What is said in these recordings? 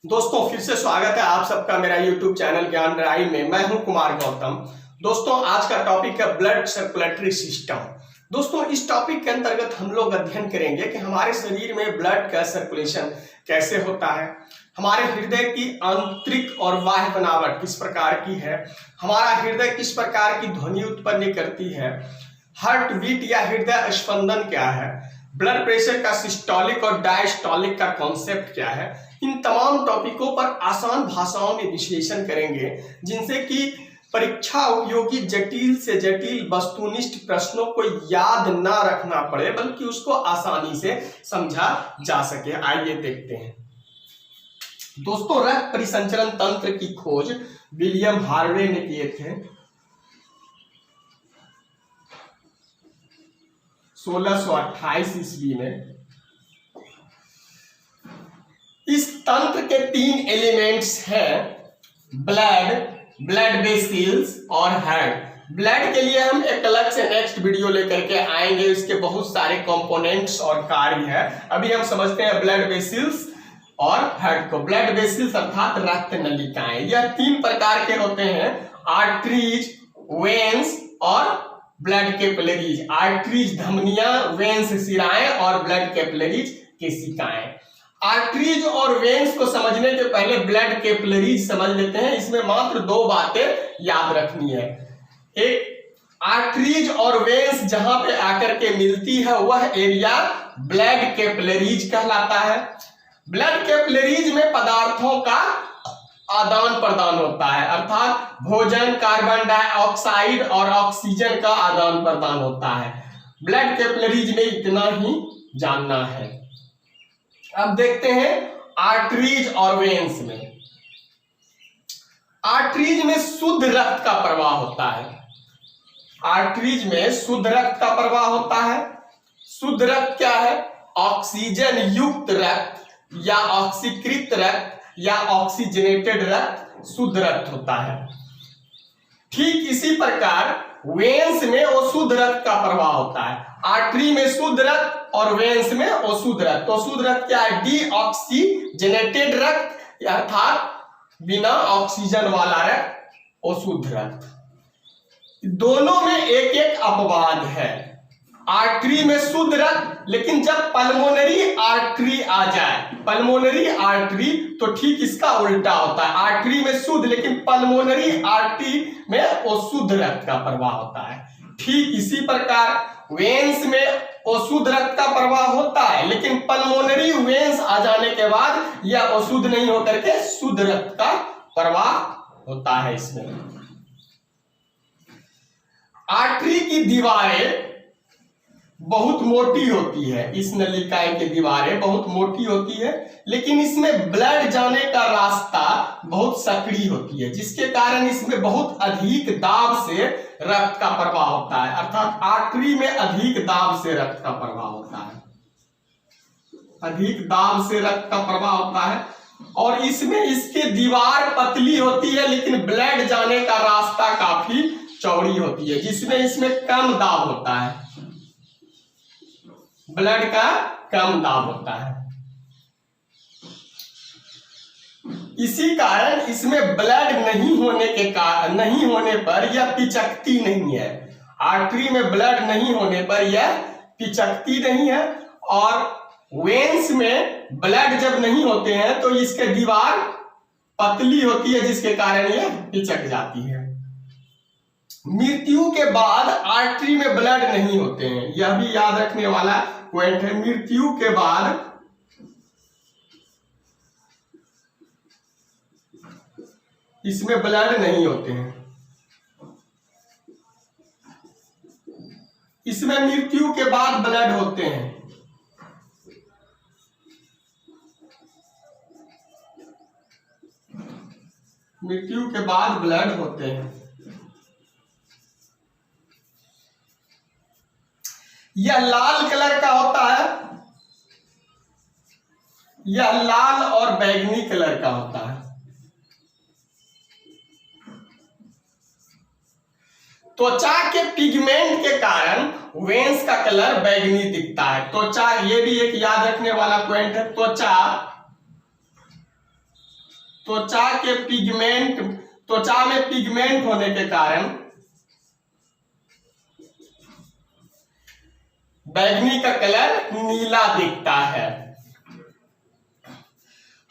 दोस्तों फिर से स्वागत है आप सबका मेरा YouTube चैनल ज्ञान राय में। मैं हूं कुमार गौतम। दोस्तों आज का टॉपिक है ब्लड सर्कुलेटरी सिस्टम। दोस्तों इस टॉपिक के अंतर्गत हम लोग अध्ययन करेंगे कि हमारे शरीर में ब्लड का सर्कुलेशन कैसे होता है, हमारे हृदय की आंतरिक और बाह्य बनावट किस प्रकार की है, हमारा हृदय किस प्रकार की ध्वनि उत्पन्न करती है, हार्ट बीट या हृदय स्पंदन क्या है, ब्लड प्रेशर का सिस्टोलिक और डायस्टोलिक का कॉन्सेप्ट क्या है। इन तमाम टॉपिकों पर आसान भाषाओं में विश्लेषण करेंगे जिनसे कि परीक्षा उपयोगी जटिल से जटिल वस्तुनिष्ठ प्रश्नों को याद ना रखना पड़े बल्कि उसको आसानी से समझा जा सके। आइए देखते हैं। दोस्तों रक्त परिसंचरण तंत्र की खोज विलियम हार्वे ने किए थे 1628 ईस्वी में। इस तंत्र के 3 एलिमेंट्स हैं ब्लड वेसिल्स और हार्ट। ब्लड के लिए हम एक अलग से नेक्स्ट वीडियो लेकर के आएंगे, इसके बहुत सारे कंपोनेंट्स और कार्य है। अभी हम समझते हैं ब्लड वेसिल्स और हार्ट को। ब्लड वेसिल्स अर्थात रक्त नलिकाएं, यह 3 प्रकार के होते हैं, आर्टरीज, वेन्स और ब्लड कैपिलरीज। आर्टरीज धमनियां, वेन्स शिराएं और ब्लड कैपिलरीज केशिकाएं। आर्टरीज और वेन्स को समझने के पहले ब्लड कैपिलरीज समझ लेते हैं। इसमें मात्र 2 बातें याद रखनी है। एक, आर्टरीज और वेन्स जहां पे आकर के मिलती है वह एरिया ब्लड कैपिलरीज कहलाता है। ब्लड कैपिलरीज में पदार्थों का आदान प्रदान होता है, अर्थात भोजन, कार्बन डाइऑक्साइड और ऑक्सीजन का आदान प्रदान होता है। ब्लड कैपिलरीज में इतना ही जानना है। अब देखते हैं आर्टरीज और वेन्स में। आर्टरीज में शुद्ध रक्त का प्रवाह होता है। आर्टरीज में शुद्ध रक्त का प्रवाह होता है। शुद्ध रक्त क्या है? ऑक्सीजन युक्त रक्त या ऑक्सीकृत रक्त या ऑक्सीजनेटेड रक्त शुद्ध रक्त होता है। ठीक इसी प्रकार वेन्स में अशुद्ध रक्त का प्रवाह होता है। आर्टरी में शुद्ध रक्त और वेन्स में अशुद्ध रक्त। तो अशुद्ध रक्त क्या है? डीऑक्सीजनेटेड रक्त अर्थात बिना ऑक्सीजन वाला रक्त, अशुद्ध रक्त। दोनों में एक एक अपवाद है। आर्टरी में शुद्ध रक्त, लेकिन जब पल्मोनरी आर्टरी आ जाए, पल्मोनरी आर्टरी, तो ठीक इसका उल्टा होता है। आर्टरी में शुद्ध लेकिन पल्मोनरी आर्टरी में अशुद्ध रक्त का प्रवाह होता है। ठीक इसी प्रकार वेन्स में अशुद्ध रक्त का प्रवाह होता है, लेकिन पल्मोनरी वेन्स आ जाने के बाद यह अशुद्ध नहीं होकर के शुद्ध रक्त का प्रवाह होता है। इसमें आर्टरी की दीवारें बहुत मोटी होती है। इस नलिकाएं की दीवारें बहुत मोटी होती है, लेकिन इसमें ब्लड जाने का रास्ता बहुत सकड़ी होती है, जिसके कारण इसमें बहुत अधिक दाब से रक्त का प्रवाह होता है। अर्थात आर्टरी में अधिक दाब से रक्त का प्रवाह होता है, अधिक दाब से रक्त का प्रवाह होता है। और इसमें इसकी दीवार पतली होती है, लेकिन ब्लड जाने का रास्ता काफी चौड़ी होती है, जिसमें इसमें कम दाब होता है, ब्लड का कम दाब होता है। इसी कारण इसमें ब्लड नहीं होने पर यह पिचकती नहीं है। आर्टरी में ब्लड नहीं होने पर यह पिचकती नहीं है, और वेन्स में ब्लड जब नहीं होते हैं तो इसके दीवार पतली होती है, जिसके कारण यह पिचक जाती है। मृत्यु के बाद आर्टरी में ब्लड नहीं होते हैं, यह भी याद रखने वाला पॉइंट है। मृत्यु के बाद इसमें ब्लड नहीं होते हैं। इसमें मृत्यु के बाद ब्लड होते हैं। मृत्यु के बाद ब्लड होते हैं। यह लाल कलर का होता है, यह लाल और बैंगनी कलर का होता है। त्वचा के पिगमेंट के कारण वेन्स का कलर बैंगनी दिखता है। त्वचा, ये भी एक याद रखने वाला पॉइंट है, त्वचा त्वचा में पिगमेंट होने के कारण बैंगनी का कलर नीला दिखता है।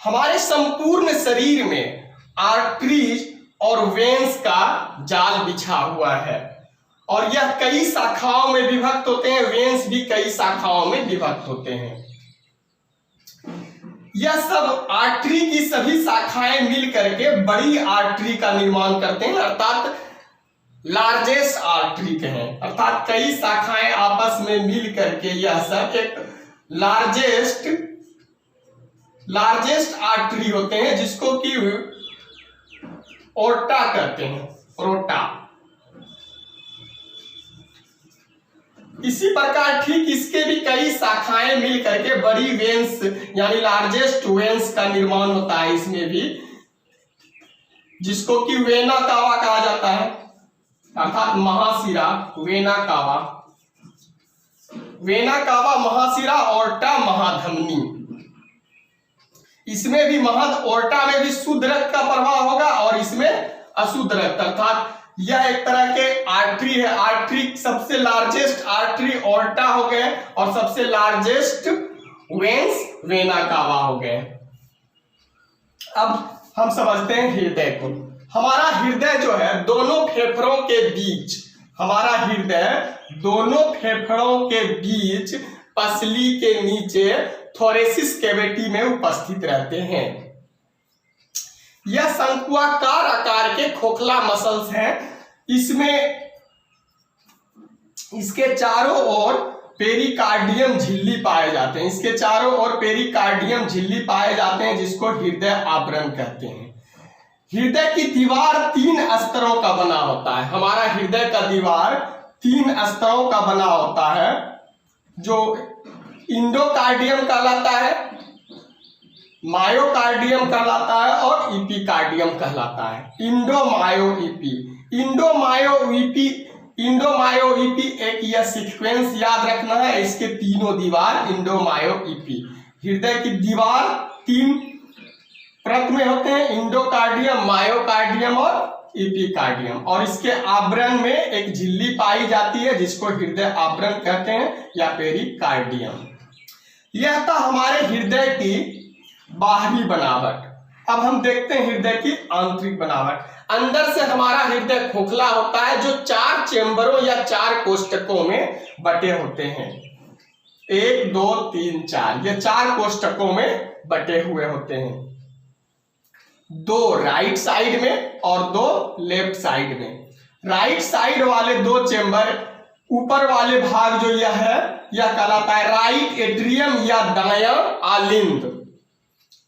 हमारे संपूर्ण शरीर में आर्टरीज और वेन्स का जाल बिछा हुआ है और यह कई शाखाओं में विभक्त होते हैं। वेन्स भी कई शाखाओं में विभक्त होते हैं। यह सब आर्टरी की सभी शाखाएं मिल करके बड़ी आर्टरी का निर्माण करते हैं, अर्थात लार्जेस्ट आर्टरी कहें, अर्थात कई शाखाएं आपस में मिल करके यह सब एक लार्जेस्ट आर्टरी होते हैं, जिसको कि ओर्टा कहते हैं, ओर्टा। इसी प्रकार ठीक इसके भी कई शाखाएं मिल करके बड़ी वेन्स यानी लार्जेस्ट वेन्स का निर्माण होता है इसमें भी, जिसको कि वेना कावा कहा जाता है, अर्थात महाशिरा, वेना कावा महाशिरा, ओर्टा महाधमनी। इसमें भी ओर्टा में भी शुद्ध रक्त का प्रवाह होगा और इसमें अशुद्ध रक्त, अर्थात यह एक तरह के आर्टरी है। आर्टरी सबसे लार्जेस्ट आर्टरी ओर्टा हो गए और सबसे लार्जेस्ट वेन्स वेना कावा हो गए। अब हम समझते हैं हृदय को। हमारा हृदय जो है दोनों फेफड़ों के बीच, हमारा हृदय दोनों फेफड़ों के बीच पसली के नीचे थोरेसिस कैविटी में उपस्थित रहते हैं। यह शंक्वाकार आकार के खोखला मसल्स हैं। इसमें इसके चारों ओर पेरिकार्डियम झिल्ली पाए जाते हैं। इसके चारों ओर पेरिकार्डियम झिल्ली पाए जाते हैं, जिसको हृदय आवरण कहते हैं। हृदय की दीवार 3 स्तरों का बना होता है। हमारा हृदय का दीवार 3 स्तरों का बना होता है, जो इंडोकार्डियम कहलाता है, मायोकार्डियम कहलाता है और इपिकार्डियम कहलाता है। इंडोमायोइपी एक यह सीक्वेंस याद रखना है। इसके तीनों दीवार इंडोमायोइपी, हृदय की दीवार 3 परत में होते हैं, इंडोकार्डियम, मायोकार्डियम और इपिकार्डियम, और इसके आवरण में एक झिल्ली पाई जाती है जिसको हृदय आवरण कहते हैं या पेरिकार्डियम। यह था हमारे हृदय की बाहरी बनावट। अब हम देखते हैं हृदय की आंतरिक बनावट। अंदर से हमारा हृदय खोखला होता है, जो 4 चेंबरों या 4 कोष्ठकों में बटे होते हैं। 1 2 3 4, ये 4 कोष्ठकों में बटे हुए होते हैं, 2 राइट साइड में और 2 लेफ्ट साइड में। राइट साइड वाले 2 चेंबर, ऊपर वाले भाग जो यह है, यह कहलाता है राइट एट्रियम या दायां आलिंद।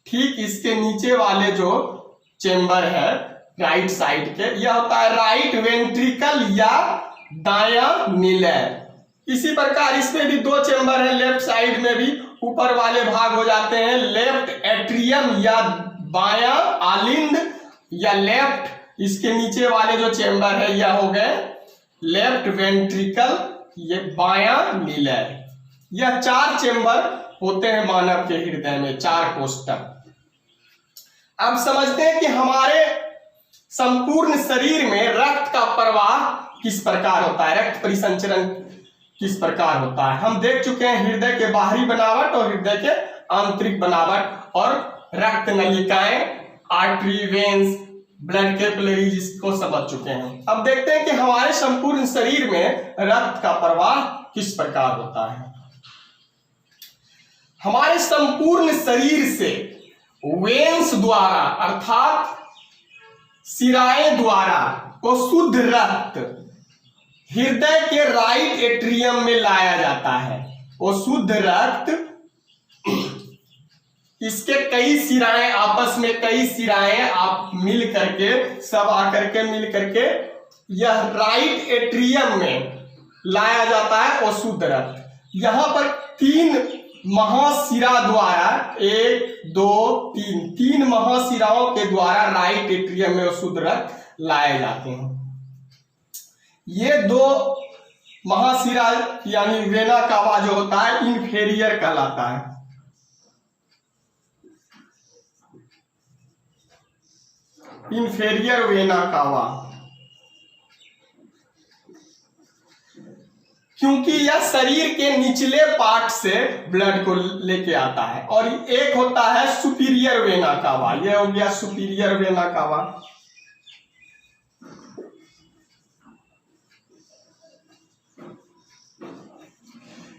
ठीक इसके नीचे वाले जो चेंबर है राइट साइड के, यह होता है राइट वेंट्रिकल या दायां निलय। इसी प्रकार इसमें भी 2 चेंबर है लेफ्ट साइड में भी, ऊपर वाले भाग हो जाते हैं लेफ्ट एट्रियम या बायां आलिंद या लेफ्ट, इसके नीचे वाले जो चेंबर है यह हो गए लेफ्ट वेंट्रिकल, ये बायां निलय। यह 4 चेंबर होते हैं मानव के हृदय में, 4 कोष्ठक। अब समझते हैं कि हमारे संपूर्ण शरीर में रक्त का प्रवाह किस प्रकार होता है, रक्त परिसंचरण किस प्रकार होता है। हम देख चुके हैं हृदय के बाहरी बनावट और हृदय के आंतरिक बनावट, और रक्त नलिकाएं, आर्टरी, वेन्स, ब्लड कैपिलरीज, इसको समझ चुके हैं। अब देखते हैं कि हमारे संपूर्ण शरीर में रक्त का प्रवाह किस प्रकार होता है। हमारे संपूर्ण शरीर से वेन्स द्वारा अर्थात शिराएं द्वारा को शुद्ध रक्त हृदय के राइट एट्रियम में लाया जाता है। वो शुद्ध रक्त, इसके कई शिराएं आपस में, कई शिराएं आप मिल करके, सब आकर के मिल करके यह राइट एट्रियम में लाया जाता है वो शुद्ध रक्त। यहां पर 3 महाशिरा द्वारा, 1 2 3 महाशिराओं के द्वारा राइट एट्रियम में वो शुद्ध रक्त लाए जाते हैं। ये 2 महाशिरा यानी वेना कावा जो होता है इंफेरियर कहलाता है। इंफेरियर वेना कावा, क्योंकि यह शरीर के निचले पार्ट से ब्लड को लेके आता है। और एक होता है सुपीरियर वेना कावा, यह हो गया सुपीरियर वेना कावा।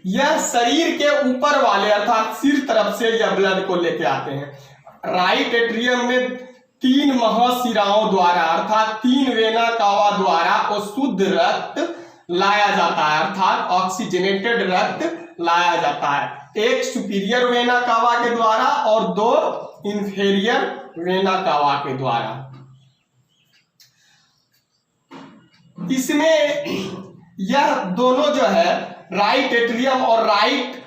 यह शरीर के ऊपर वाले अर्थात सिर तरफ से यह ब्लड को लेके आते हैं। राइट एट्रियम में 3 महाशिराओं द्वारा अर्थात 3 वेना कावा द्वारा वो शुद्ध रक्त लाया जाता है, अर्थात ऑक्सीजनेटेड रक्त लाया जाता है। एक सुपीरियर वेना कावा के द्वारा और 2 इंफेरियर वेना कावा के द्वारा। इसमें यह दोनों जो है राइट एट्रियम और राइट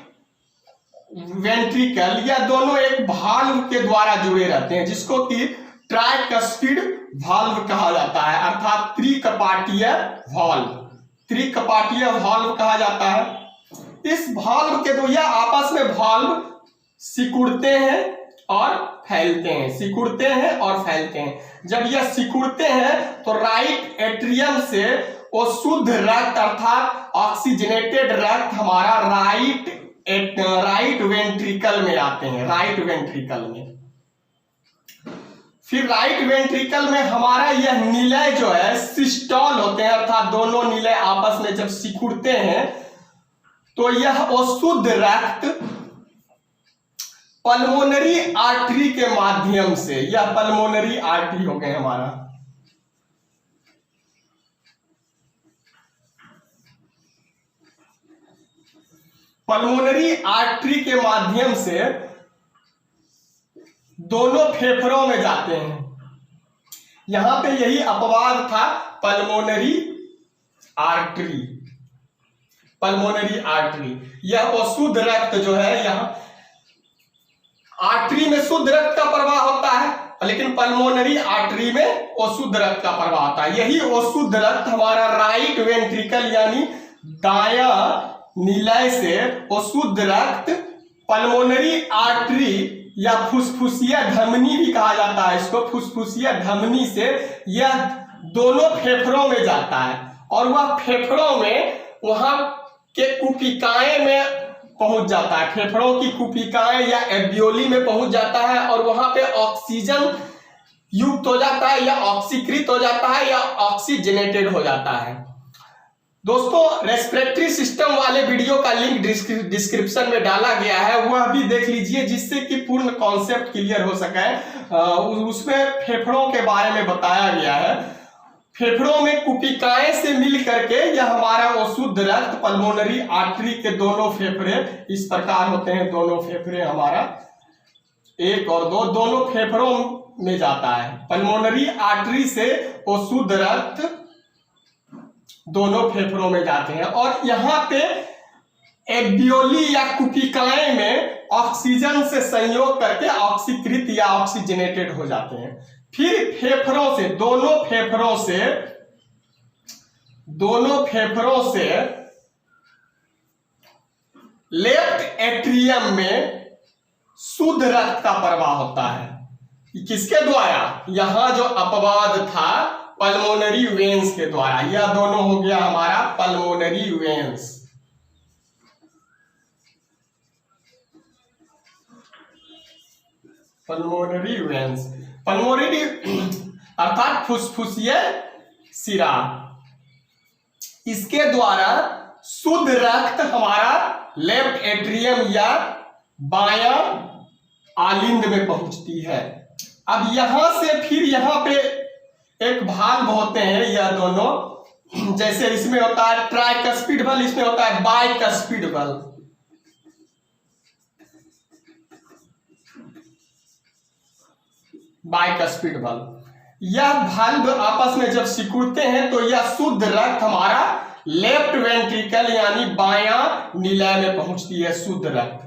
वेंट्रिकल, यह दोनों एक वाल्व के द्वारा जुड़े रहते हैं जिसको कि ट्राइकस्पिड वाल्व कहा जाता है, अर्थात त्रिकपाटीय वाल्व, त्रिकपाटीय वाल्व कहा जाता है। इस वाल्व के तो यह आपस में वाल्व सिकुड़ते हैं और फैलते हैं, सिकुड़ते हैं और फैलते हैं। जब यह सिकुड़ते हैं तो राइट एट्रियम से वो शुद्ध रक्त अर्थात ऑक्सीजनेटेड रक्त हमारा राइट वेंट्रिकल में आते हैं, राइट वेंट्रिकल में। फिर राइट वेंट्रिकल में हमारा यह निलय जो है सिस्टोल होते हैं, अर्थात दोनों निलय आपस में जब सिकुड़ते हैं तो यह शुद्ध रक्त पल्मोनरी आर्टरी के माध्यम से, यह पल्मोनरी आर्टरी हो गए हमारा, पल्मोनरी आर्टरी के माध्यम से दोनों फेफड़ों में जाते हैं। यहां पे यही अपवाद था, पल्मोनरी आर्टरी, पल्मोनरी आर्टरी, यह शुद्ध रक्त जो है, यहां आर्टरी में शुद्ध रक्त का प्रवाह होता है लेकिन पल्मोनरी आर्टरी में अशुद्ध रक्त का प्रवाह होता है। यही अशुद्ध रक्त हमारा राइट वेंट्रिकल यानी दायां निलय से अशुद्ध रक्त पल्मोनरी आर्टरी या फुसफुसिया धमनी भी कहा जाता है इसको, फुसफुसिया धमनी से यह दोनों फेफड़ों में जाता है और वह फेफड़ों में वहां के कुपिकाएं में पहुंच जाता है, फेफड़ों की कुपिकाएं या एल्वियोली में पहुंच जाता है और वहां पे ऑक्सीजन युक्त हो जाता है या ऑक्सीकृत हो जाता है या ऑक्सीजनेटेड हो जाता है। दोस्तों रेस्पिरेटरी सिस्टम वाले वीडियो का लिंक डिस्क्रिप्शन में डाला गया है, वह भी देख लीजिए जिससे कि पूर्ण कॉन्सेप्ट क्लियर हो सके। उसमें फेफड़ों के बारे में बताया गया है। फेफड़ों में कुपिकाएं से मिल करके यह हमारा अशुद्ध रक्त पल्मोनरी आर्टरी के दोनों फेफड़े इस प्रकार होते हैं, दोनों फेफड़े हमारा 1 और 2 दोनों फेफड़ों में जाता है। पल्मोनरी आर्टरी से अशुद्ध रक्त दोनों फेफड़ों में जाते हैं और यहाँ पे एल्वियोली या कुपिकाएं में ऑक्सीजन से संयोग करके ऑक्सीकृत या ऑक्सीजनेटेड हो जाते हैं। फिर फेफड़ों से दोनों फेफड़ों से लेफ्ट एट्रियम में शुद्ध रक्त का प्रवाह होता है। किसके द्वारा? यहां जो अपवाद था पल्मोनरी वेन्स के द्वारा। यह दोनों हो गया हमारा pulmonary veins. Pulmonary veins, pulmonary अर्थात फुसफुसिया सिरा, इसके द्वारा शुद्ध रक्त हमारा लेफ्ट एट्रियम या बायां आलिंद में पहुंचती है। अब यहां से फिर यहां पे एक भाल्व होते हैं, यह दोनों, जैसे इसमें होता है ट्राइकस्पिड वाल्व, इसमें होता है बाइकस्पिड वाल्व। बाइकस्पिड वाल्व, यह वाल्व आपस में जब सिकुड़ते हैं तो यह शुद्ध रक्त हमारा लेफ्ट वेंट्रिकल यानी बायां निलय में पहुंचती है, शुद्ध रक्त।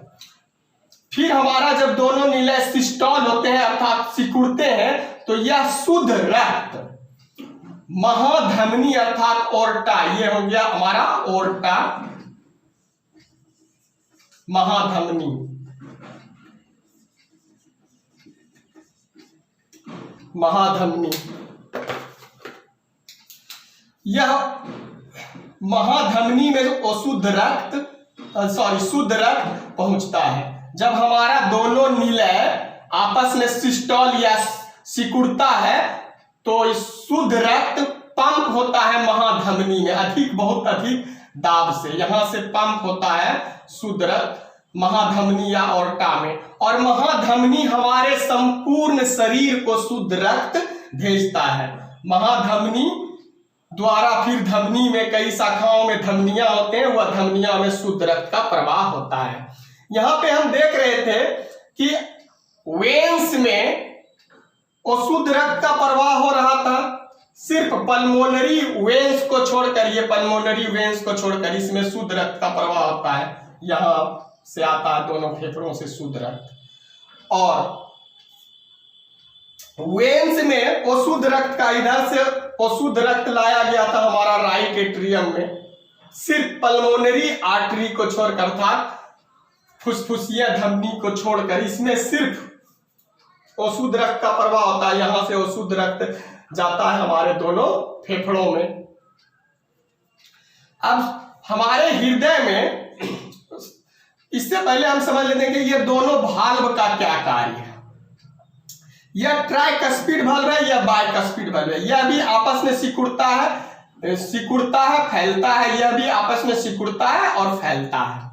फिर हमारा जब दोनों निलय सिस्टोल होते हैं अर्थात सिकुड़ते हैं तो यह शुद्ध रक्त महाधमनी अर्थात ओर्टा, ये हो गया हमारा ओर्टा, महाधमनी, महाधमनी। यह महाधमनी में शुद्ध रक्त पहुंचता है। जब हमारा दोनों निलय आपस में सिस्टोल या सिकुड़ता है तो शुद्ध रक्त पंप होता है महाधमनी में, बहुत अधिक दाब से यहां से पंप होता है शुद्ध रक्त महाधमनी या ऑर्टा में, और महाधमनी हमारे संपूर्ण शरीर को शुद्ध रक्त भेजता है। महाधमनी द्वारा फिर धमनी में कई शाखाओं में धमनियां होते हैं, वह धमनियां में शुद्ध रक्त का प्रवाह होता है। यहां पे हम देख रहे थे कि वेन्स में अशुद्ध रक्त का प्रवाह हो रहा था, सिर्फ पल्मोनरी वेन्स को छोड़कर, ये पल्मोनरी वेन्स को छोड़कर इसमें शुद्ध रक्त का प्रवाह होता है। यहां से आता है दोनों फेफड़ों से शुद्ध रक्त, और वेन्स में अशुद्ध रक्त का इधर से अशुद्ध रक्त लाया गया था हमारा राइट एट्रियम में, सिर्फ पल्मोनरी आर्टरी को छोड़कर था, फुसफुसिया धमनी को छोड़कर इसमें सिर्फ अशुद्ध रक्त का प्रवाह होता है। यहां से अशुद्ध रक्त जाता है हमारे दोनों फेफड़ों में। अब हमारे हृदय में, इससे पहले हम समझ लेते हैं कि ये दोनों भाल्व का क्या कार्य है। यह ट्राइकस्पिड भाल्व है या बाइकस्पिड भाल्व है। यह भी आपस में सिकुड़ता है फैलता है, यह भी आपस में सिकुड़ता है और फैलता है।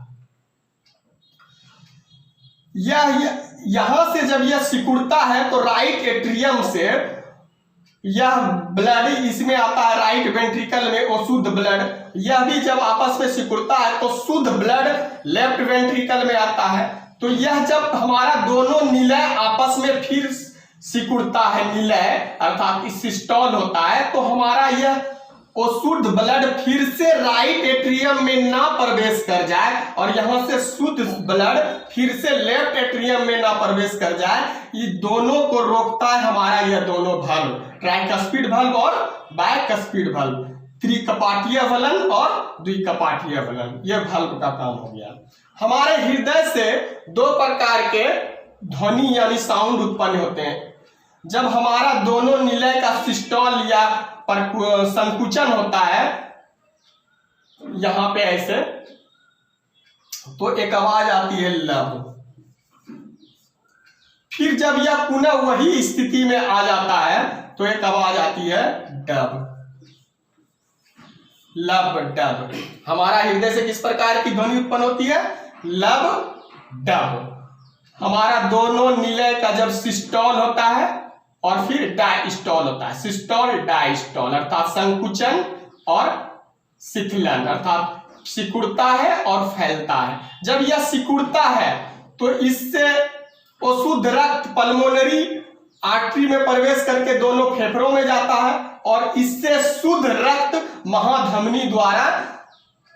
यहां से जब यह सिकुड़ता है तो राइट एट्रियम से यह ब्लड इसमें आता है, राइट वेंट्रिकल में अशुद्ध ब्लड, यह भी जब आपस में सिकुड़ता है तो शुद्ध ब्लड लेफ्ट वेंट्रिकल में आता है। तो यह जब हमारा दोनों निलय आपस में फिर सिकुड़ता है, निलय अर्थात सिस्टोल होता है, तो हमारा यह अशुद्ध ब्लड फिर से राइट एट्रियम में ना प्रवेश कर जाए और यहां से शुद्ध ब्लड फिर से लेफ्ट एट्रियम में ना प्रवेश कर जाए, ये दोनों को रोकता है हमारा यह दोनों भाल्व, ट्राइकस्पिड भाल्व और बाइकस्पिड भाल्व, त्रिकपाटीय वलन और द्विकपाटीय वलन, यह भाल्व का काम हो गया। हमारे हृदय से दो प्रकार के ध्वनि यानी साउंड उत्पन्न होते हैं। जब हमारा दोनों निलय का सिस्टोल या संकुचन होता है यहां पे ऐसे, तो एक आवाज आती है लब। फिर जब यह पुनः वही स्थिति में आ जाता है तो एक आवाज आती है डब, लब डब। हमारा हृदय से किस प्रकार की ध्वनि उत्पन्न होती है? लब डब। हमारा दोनों निलय का जब सिस्टोल होता है और फिर डायस्टोल होता है, सिस्टोल डायस्टोल अर्थात संकुचन और शिथिलन अर्थात सिकुड़ता है और फैलता है। जब यह सिकुड़ता है तो इससे अशुद्ध रक्त पल्मोनरी आर्टरी में प्रवेश करके दोनों फेफड़ों में जाता है और इससे शुद्ध रक्त महाधमनी द्वारा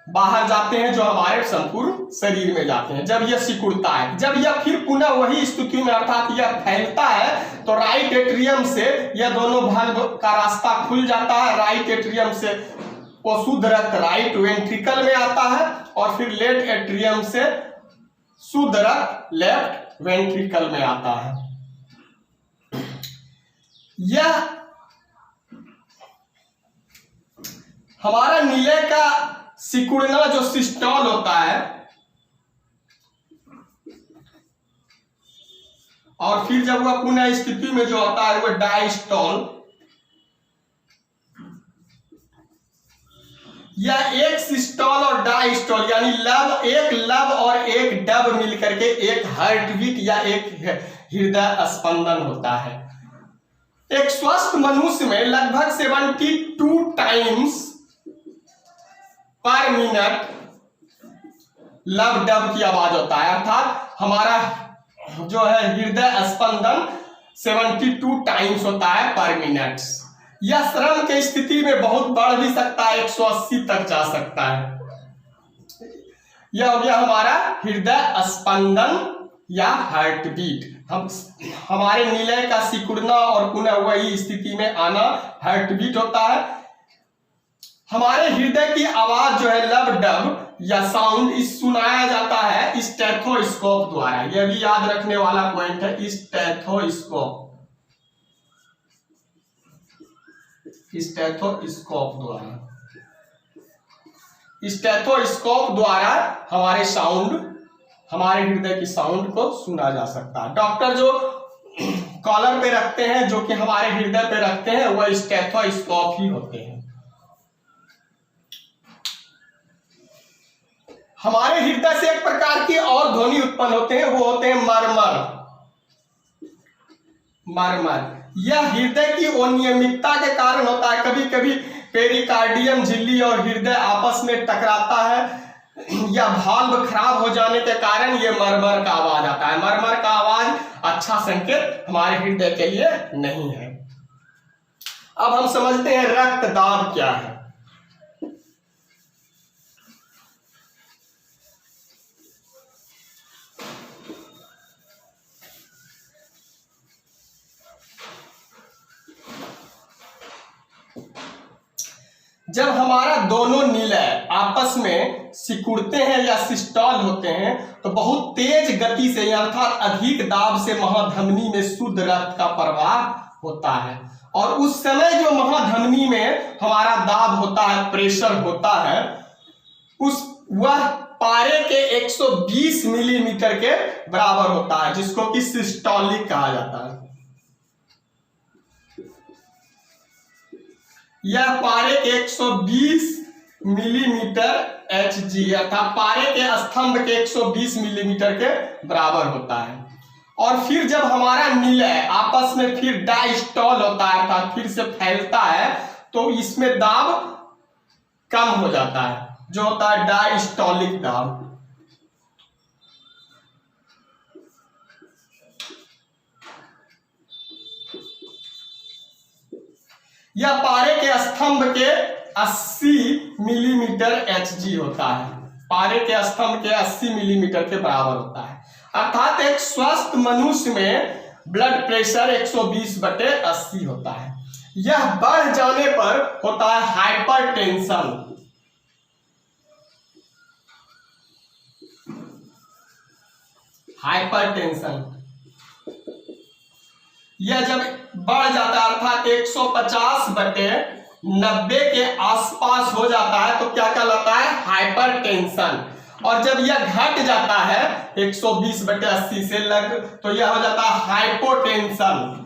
बाहर जाते हैं जो हमारे संपूर्ण शरीर में जाते हैं। जब यह सिकुड़ता है, जब यह फिर पुनः वही स्थिति में अर्थात यह फैलता है तो राइट एट्रियम से यह दोनों भाल्व का रास्ता खुल जाता है। राइट एट्रियम से अशुद्ध रक्त राइट वेंट्रिकल में आता है और फिर लेफ्ट एट्रियम से शुद्ध रक्त लेफ्ट वेंट्रिकल में आता है। यह हमारा निलय का सिकुड़ना जो सिस्टोल होता है और फिर जब वह पुनः स्थिति में जो होता है वह डायस्टोल, यह एक सिस्टोल और डायस्टोल यानी लब, एक लब और एक डब मिलकर के एक हार्ट बीट या एक हृदय स्पंदन होता है। एक स्वस्थ मनुष्य में लगभग 72 टाइम्स पर मिनट लब डब की आवाज होता है, अर्थात हमारा जो है हृदय स्पंदन 72 टाइम्स होता है पर मिनट। यह श्रम की स्थिति में बहुत बढ़ भी सकता है, 180 तक जा सकता है। यह हो गया हमारा हृदय स्पंदन या हार्ट बीट। हमारे निलय का सिकुड़ना और पुनः वही स्थिति में आना हार्ट बीट होता है। हमारे हृदय की आवाज जो है लब डब या साउंड इस सुनाया जाता है स्टेथोस्कोप द्वारा। यह भी याद रखने वाला पॉइंट है, स्टेथोस्कोप। स्टेथोस्कोप द्वारा। स्टेथोस्कोप द्वारा हमारे हृदय की साउंड को सुना जा सकता है। डॉक्टर जो कॉलर पे रखते हैं, जो कि हमारे हृदय पे रखते हैं, वह स्टेथोस्कोप ही होते हैं। हमारे हृदय से एक प्रकार की और ध्वनि उत्पन्न होते हैं, वो होते हैं मरमर। यह हृदय की अनियमितता के कारण होता है। कभी कभी पेरिकार्डियम झिल्ली और हृदय आपस में टकराता है या वाल्व खराब हो जाने के कारण ये मरमर का आवाज आता है। मरमर का आवाज अच्छा संकेत हमारे हृदय के लिए नहीं है। अब हम समझते हैं रक्त दाब क्या है। जब हमारा दोनों निलय आपस में सिकुड़ते हैं या सिस्टॉल होते हैं तो बहुत तेज गति से अर्थात अधिक दाब से महाधमनी में शुद्ध रक्त का प्रवाह होता है। और उस समय जो महाधमनी में हमारा दाब होता है, प्रेशर होता है, वह पारे के 120 मिलीमीटर के बराबर होता है, जिसको कि सिस्टोलिक कहा जाता है। यह पारे के 120 मिलीमीटर Hg अर्थात पारे के स्तंभ के 120 मिलीमीटर के बराबर होता है। और फिर जब हमारा निलय आपस में फिर डायस्टॉल होता है अर्थात फिर से फैलता है तो इसमें दाब कम हो जाता है, जो होता है डायस्टॉलिक दाब। यह पारे के स्तंभ के 80 मिलीमीटर Hg होता है। पारे के स्तंभ के 80 मिलीमीटर के बराबर होता है। अर्थात एक स्वस्थ मनुष्य में ब्लड प्रेशर 120/80 होता है। यह बढ़ जाने पर होता है हाइपरटेंशन। यह जब बढ़ जाता है अर्थात 150/90 के आसपास हो जाता है तो क्या कहलाता है? हाइपरटेंशन। और जब यह घट जाता है 120/80 से तो यह हो जाता है हाइपोटेंशन।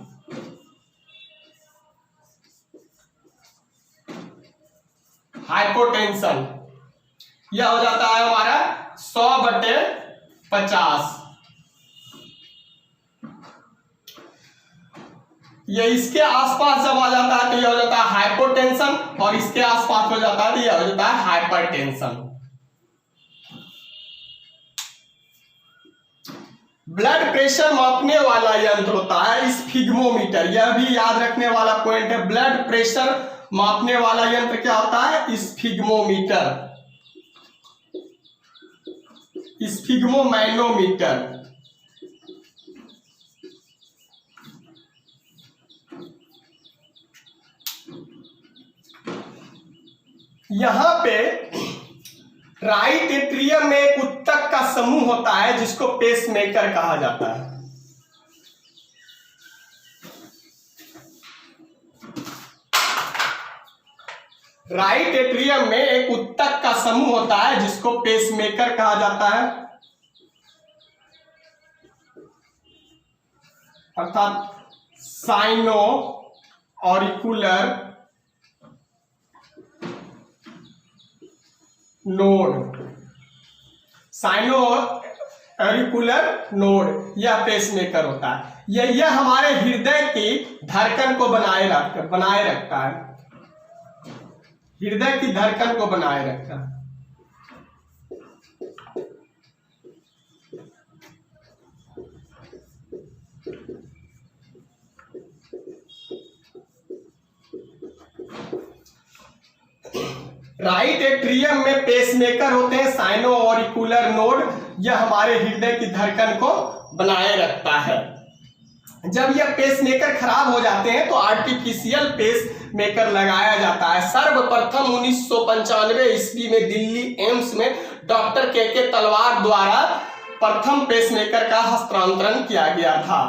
यह हो जाता है हमारा 100/50। ये इसके आसपास जब आ जाता है तो यह हो जाता है हाइपोटेंशन, और इसके आसपास हो जाता है तो यह हो जाता है हाइपरटेंशन। ब्लड प्रेशर मापने वाला यंत्र होता है स्फिग्मोमीटर। यह भी याद रखने वाला पॉइंट है। ब्लड प्रेशर मापने वाला यंत्र क्या होता है? स्फिग्मोमीटर, स्फिग्मोमैनोमीटर। यहां पे राइट एट्रियम में एक उत्तक का समूह होता है जिसको पेसमेकर कहा जाता है। राइट एट्रियम में एक उत्तक का समूह होता है जिसको पेसमेकर कहा जाता है, अर्थात sino auricular node. Sino auricular node यह पेसमेकर होता है। यह हमारे हृदय की धड़कन को बनाए रखता है। हृदय की धड़कन को बनाए रखता है। राइट एट्रियम में पेसमेकर होते हैं, साइनो ऑरिकुलर नोड। यह हमारे हृदय की धड़कन को बनाए रखता है। जब यह पेसमेकर खराब हो जाते हैं तो आर्टिफिशियल पेसमेकर लगाया जाता है। सर्वप्रथम 1995 ईस्वी में दिल्ली एम्स में डॉक्टर के तलवार द्वारा प्रथम पेसमेकर का हस्तांतरण किया गया था।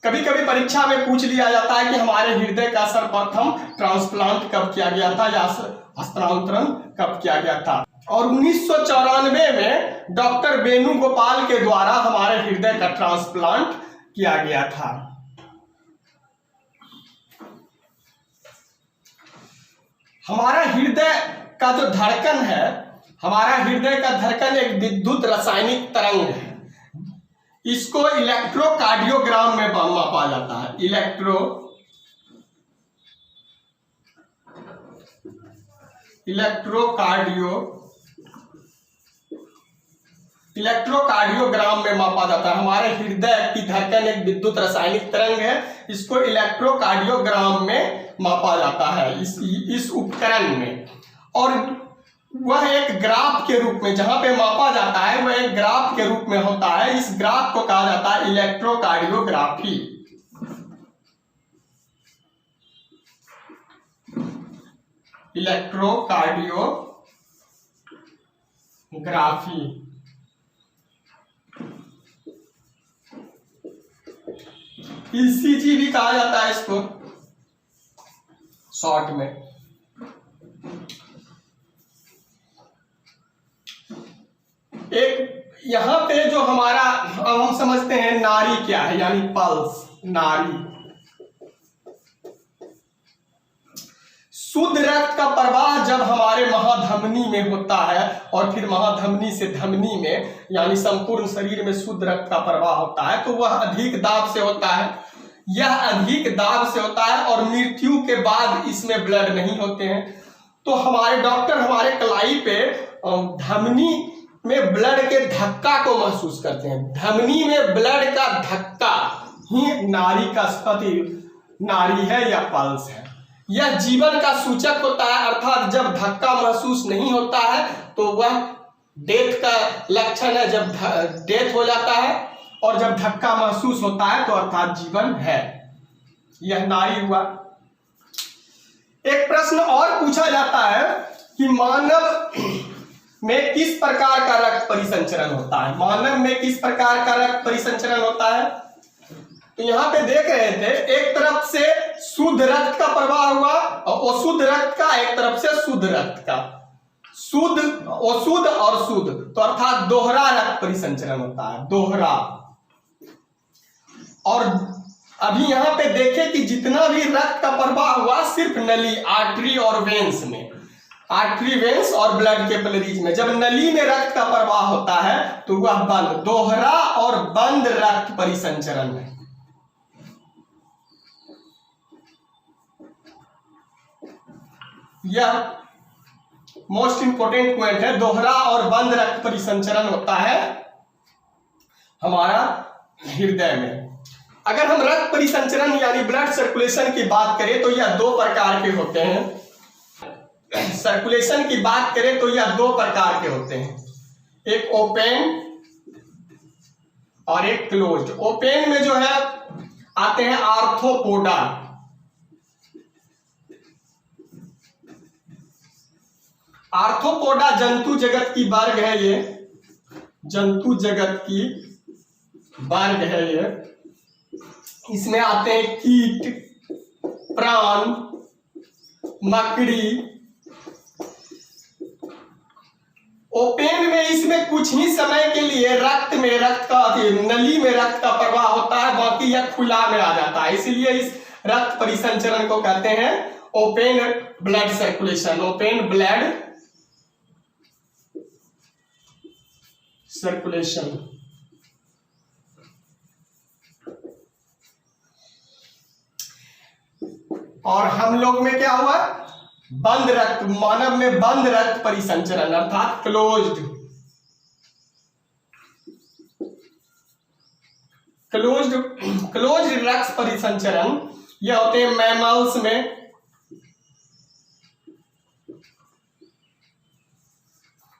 कभी कभी परीक्षा में पूछ लिया जाता है कि हमारे हृदय का सर्वप्रथम ट्रांसप्लांट कब किया गया था या हस्तांतरण कब किया गया था। और 1994 में डॉक्टर वेणुगोपाल के द्वारा हमारे हृदय का ट्रांसप्लांट किया गया था। हमारा हृदय का जो धड़कन है, हमारा हृदय का धड़कन एक विद्युत रासायनिक तरंग है। इसको इलेक्ट्रोकार्डियोग्राम में मापा जाता है। इलेक्ट्रोकार्डियोग्राम में मापा जाता है। हमारे हृदय की धड़कन एक विद्युत रासायनिक तरंग है, इसको इलेक्ट्रोकार्डियोग्राम में मापा जाता है इस उपकरण में। और वह एक ग्राफ के रूप में जहां पे मापा जाता है वह एक ग्राफ के रूप में होता है। इस ग्राफ को कहा जाता है इलेक्ट्रोकार्डियोग्राफी। इलेक्ट्रोकार्डियोग्राफी ईसीजी भी कहा जाता है इसको शॉर्ट में। एक यहां पे जो हमारा, अब हम समझते हैं नाड़ी क्या है, यानी पल्स। नाड़ी शुद्ध रक्त का प्रवाह जब हमारे महाधमनी में होता है और फिर महाधमनी से धमनी में, यानी संपूर्ण शरीर में शुद्ध रक्त का प्रवाह होता है, तो वह अधिक दाब से होता है। यह अधिक दाब से होता है और मृत्यु के बाद इसमें ब्लड नहीं होते हैं। तो हमारे डॉक्टर हमारे कलाई पे धमनी में ब्लड के धक्का को महसूस करते हैं। धमनी में ब्लड का धक्का ही नाड़ी का नाड़ी है या पल्स है। यह जीवन का सूचक होता है, अर्थात जब धक्का महसूस नहीं होता है तो वह डेथ का लक्षण है, जब डेथ हो जाता है, और जब धक्का महसूस होता है तो अर्थात जीवन है। यह नाड़ी हुआ। एक प्रश्न और पूछा जाता है कि मानव में किस प्रकार का रक्त परिसंचरण होता है। मानव में किस प्रकार का रक्त परिसंचरण होता है, तो यहाँ पे देख रहे थे, एक तरफ से शुद्ध रक्त का प्रवाह हुआ और अशुद्ध रक्त का, एक तरफ से शुद्ध रक्त का। शुद्ध, अशुद्ध और शुद्ध, तो अर्थात दोहरा रक्त परिसंचरण होता है, दोहरा। और अभी यहाँ पे देखें कि जितना भी रक्त का प्रवाह हुआ सिर्फ नली, आर्टरी और वेन्स में, आर्टरी, वेन्स और ब्लड कैपिलरीज में। जब नली में रक्त का प्रवाह होता है तो वह बंद, दोहरा और बंद रक्त परिसंचरण है। यह मोस्ट इंपोर्टेंट पॉइंट है। दोहरा और बंद रक्त परिसंचरण होता है हमारा हृदय में। अगर हम रक्त परिसंचरण यानी ब्लड सर्कुलेशन की बात करें तो यह दो प्रकार के होते हैं। सर्कुलेशन की बात करें तो यह दो प्रकार के होते हैं, एक ओपन और एक क्लोज्ड। ओपन में जो है आते हैं आर्थ्रोपोडा। आर्थ्रोपोडा जंतु जगत की वर्ग है, ये जंतु जगत की वर्ग है ये। इसमें आते हैं कीट, प्राण, मकड़ी। ओपेन में इसमें कुछ ही समय के लिए रक्त में, रक्त का नली में रक्त का प्रवाह होता है, बाकी यह खुला में आ जाता है। इसीलिए इस रक्त परिसंचरण को कहते हैं open blood circulation, open blood circulation. और हम लोग में क्या हुआ, बंद रक्त, मानव में बंद रक्त परिसंचरण अर्थात क्लोज्ड। क्लोज्ड रक्त परिसंचरण यह होते हैं मैमल्स में,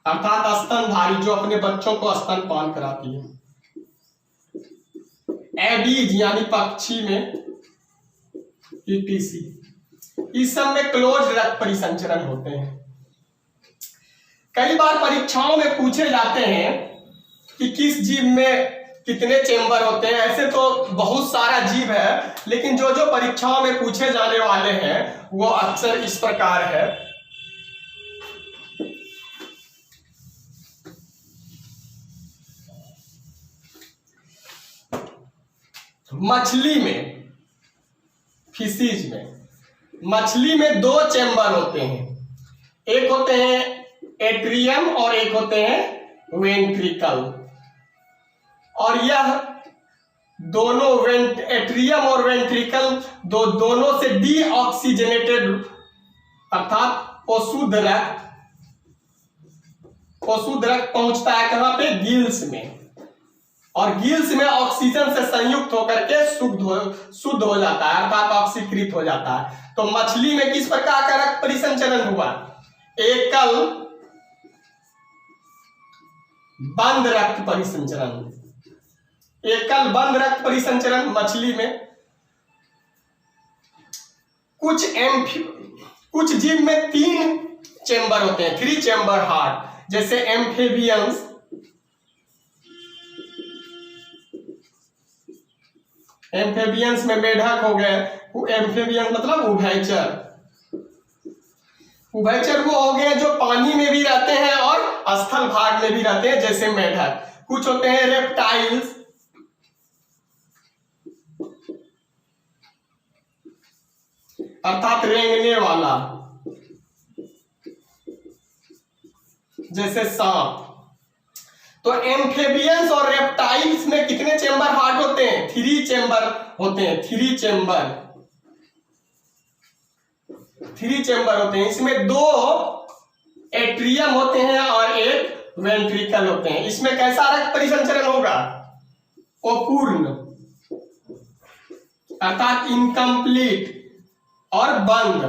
अर्थात स्तनधारी जो अपने बच्चों को स्तनपान कराती है। एडीज यानी पक्षी में, ईटीसी, इस सब में क्लोज रक्त परिसंचरण होते हैं। कई बार परीक्षाओं में पूछे जाते हैं कि कितने चेंबर होते हैं? ऐसे तो बहुत सारा जीव है, लेकिन जो जो परीक्षाओं में पूछे जाने वाले हैं वो अक्सर इस प्रकार है। मछली में, फिशीज में, मछली में 2 चेंबर होते हैं। एक होते हैं एट्रियम और एक होते हैं वेंट्रिकल। और यह दोनों एट्रियम और वेंट्रिकल दोनों से डीऑक्सीजनेटेड अर्थात अशुद्ध रक्त पहुंचता है कहां पे? गिल्स में। और गिल्स में ऑक्सीजन से संयुक्त होकर के शुद्ध हो जाता है अर्थात ऑक्सीकृत हो जाता है। तो मछली में किस प्रकार का रक्त परिसंचरण हुआ? एकल बंद रक्त परिसंचरण। एकल बंद रक्त परिसंचरण मछली में। कुछ जीव में 3 चेंबर होते हैं, 3 चेंबर हार्ट, जैसे एम्फेबियंस, में मेढक हो गए। एम्फेबियंस मतलब उभयचर वो हो गए जो पानी में भी रहते हैं और स्थल भाग में भी रहते हैं, जैसे मेढक। कुछ होते हैं रेप्टाइल्स, अर्थात रेंगने वाला, जैसे सांप। तो एम्फेबियंस और रेप्टाइल्स में कितने चेंबर हार्ट होते हैं? 3 चेंबर होते हैं। 3 चेंबर होते हैं। इसमें 2 एट्रियम होते हैं और एक वेंट्रिकल होते हैं। इसमें कैसा रक्त परिसंचरण होगा? अपूर्ण अर्थात इनकम्प्लीट और बंद।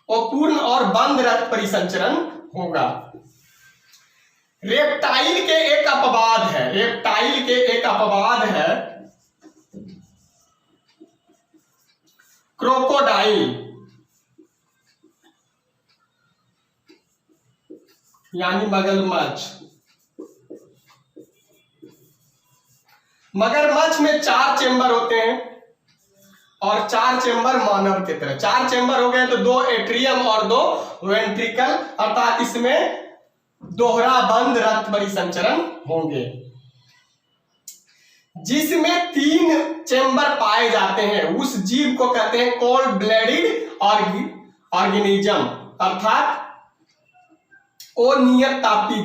अपूर्ण और बंद रक्त परिसंचरण होगा। रेप्टाइल के एक अपवाद है, क्रोकोडाइल, यानी मगरमच्छ। मगरमच्छ में 4 चेंबर होते हैं और 4 चेंबर मानव की तरह। 4 चेंबर हो गए तो 2 एट्रियम और 2 वेंट्रिकल, अर्थात इसमें दोहरा बंद रक्त परिसंचरण होंगे। जिसमें 3 चेंबर पाए जाते हैं उस जीव को कहते हैं कोल्ड ब्लडेड ऑर्गेनिज्म, अर्थात अनियतापी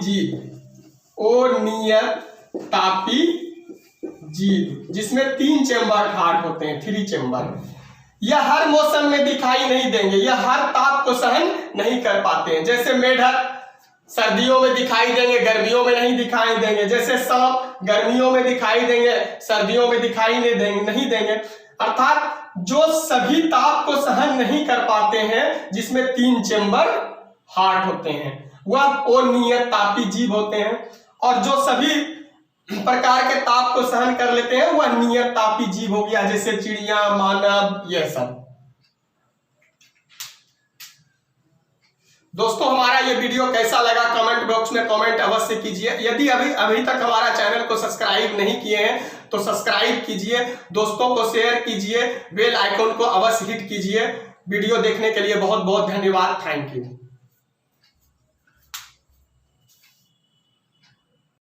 जीव, जिसमें 3 चेंबर हार्ट होते हैं, 3 चेंबर। यह हर मौसम में दिखाई नहीं देंगे, यह हर ताप को सहन नहीं कर पाते हैं। जैसे मेढक सर्दियों में दिखाई देंगे, गर्मियों में नहीं दिखाई देंगे। जैसे सांप गर्मियों में दिखाई देंगे, सर्दियों में दिखाई नहीं देंगे। अर्थात जो सभी ताप को सहन नहीं कर पाते हैं, जिसमें 3 चेंबर हार्ट होते हैं, वह अनियतापी जीव होते हैं। और जो सभी प्रकार के ताप को सहन कर लेते हैं वह नियतापी जीव हो गया, जैसे चिड़िया, मानव, यह सब। दोस्तों हमारा ये वीडियो कैसा लगा कमेंट बॉक्स में कमेंट अवश्य कीजिए। यदि अभी तक हमारा चैनल को सब्सक्राइब नहीं किए हैं तो सब्सक्राइब कीजिए, दोस्तों को शेयर कीजिए, बेल आइकन को अवश्य हिट कीजिए। वीडियो देखने के लिए बहुत बहुत धन्यवाद। Thank you.